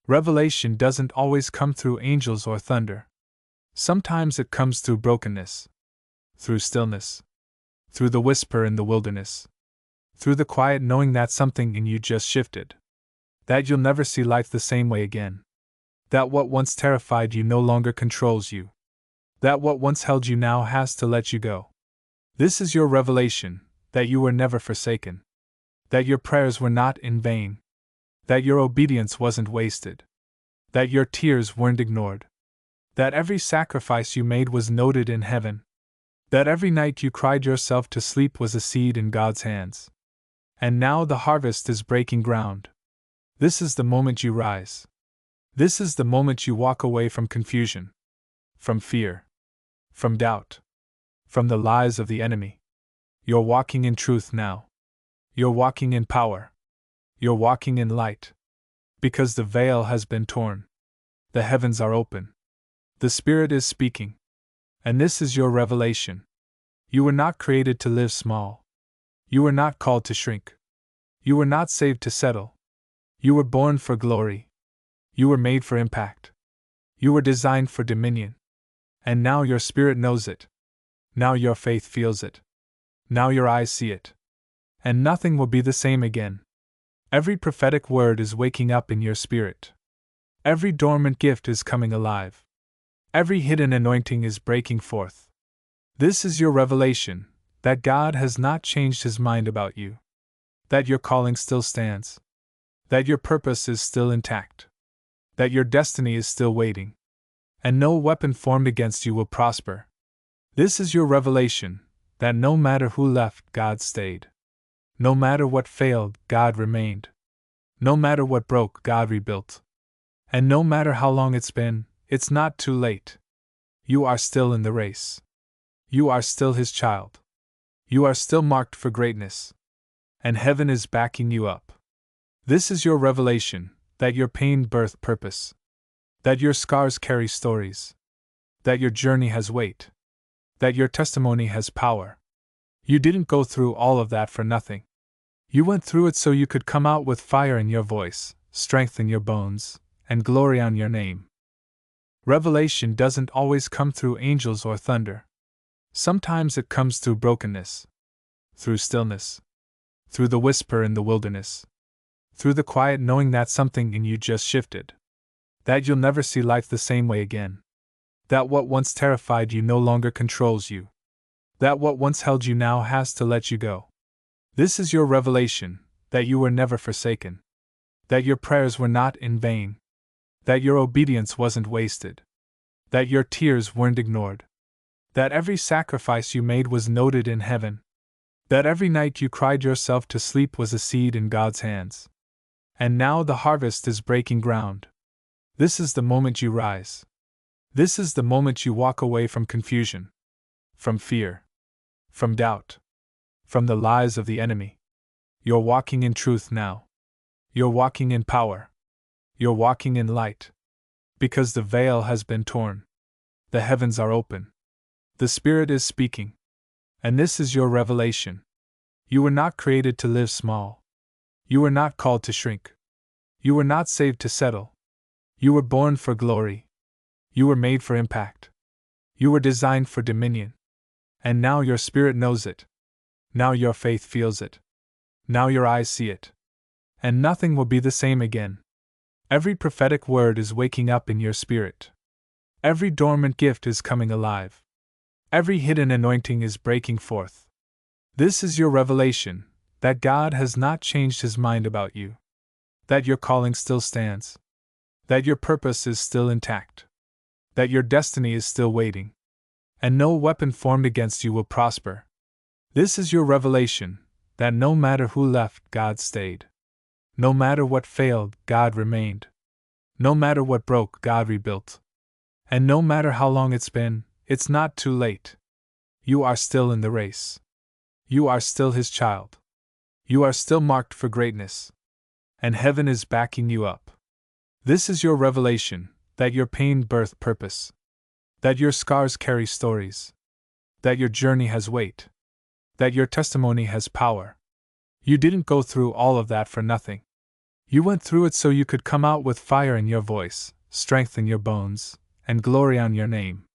Revelation doesn't always come through angels or thunder. Sometimes it comes through brokenness, through stillness, through the whisper in the wilderness, through the quiet knowing that something in you just shifted, that you'll never see life the same way again, that what once terrified you no longer controls you, that what once held you now has to let you go. This is your revelation, that you were never forsaken, that your prayers were not in vain, that your obedience wasn't wasted, that your tears weren't ignored, that every sacrifice you made was noted in heaven, that every night you cried yourself to sleep was a seed in God's hands. And now the harvest is breaking ground. This is the moment you rise. This is the moment you walk away from confusion, from fear, from doubt, from the lies of the enemy. You're walking in truth now. You're walking in power. You're walking in light. Because the veil has been torn. The heavens are open. The Spirit is speaking. And this is your revelation. You were not created to live small. You were not called to shrink. You were not saved to settle. You were born for glory. You were made for impact. You were designed for dominion. And now your spirit knows it. Now your faith feels it. Now your eyes see it. And nothing will be the same again. Every prophetic word is waking up in your spirit. Every dormant gift is coming alive. Every hidden anointing is breaking forth. This is your revelation, that God has not changed his mind about you. That your calling still stands. That your purpose is still intact. That your destiny is still waiting. And no weapon formed against you will prosper. This is your revelation, that no matter who left, God stayed. No matter what failed, God remained. No matter what broke, God rebuilt. And no matter how long it's been, it's not too late. You are still in the race. You are still his child. You are still marked for greatness. And heaven is backing you up. This is your revelation, that your pain birthed purpose. That your scars carry stories. That your journey has weight. That your testimony has power. You didn't go through all of that for nothing. You went through it so you could come out with fire in your voice, strength in your bones, and glory on your name. Revelation doesn't always come through angels or thunder. Sometimes it comes through brokenness, through stillness, through the whisper in the wilderness, through the quiet knowing that something in you just shifted, that you'll never see life the same way again, that what once terrified you no longer controls you, that what once held you now has to let you go. This is your revelation, that you were never forsaken, that your prayers were not in vain, that your obedience wasn't wasted, that your tears weren't ignored, that every sacrifice you made was noted in heaven, that every night you cried yourself to sleep was a seed in God's hands. And now the harvest is breaking ground. This is the moment you rise. This is the moment you walk away from confusion, from fear, from doubt, from the lies of the enemy. You're walking in truth now. You're walking in power. You're walking in light. Because the veil has been torn. The heavens are open. The Spirit is speaking. And this is your revelation. You were not created to live small. You were not called to shrink. You were not saved to settle. You were born for glory. You were made for impact. You were designed for dominion. And now your spirit knows it. Now your faith feels it. Now your eyes see it. And nothing will be the same again. Every prophetic word is waking up in your spirit. Every dormant gift is coming alive. Every hidden anointing is breaking forth. This is your revelation, that God has not changed his mind about you. That your calling still stands. That your purpose is still intact. That your destiny is still waiting. And no weapon formed against you will prosper. This is your revelation, that no matter who left, God stayed. No matter what failed, God remained. No matter what broke, God rebuilt. And no matter how long it's been, it's not too late. You are still in the race. You are still his child. You are still marked for greatness. And heaven is backing you up. This is your revelation, that your pain birthed purpose. That your scars carry stories. That your journey has weight. That your testimony has power. You didn't go through all of that for nothing. You went through it so you could come out with fire in your voice, strength in your bones, and glory on your name.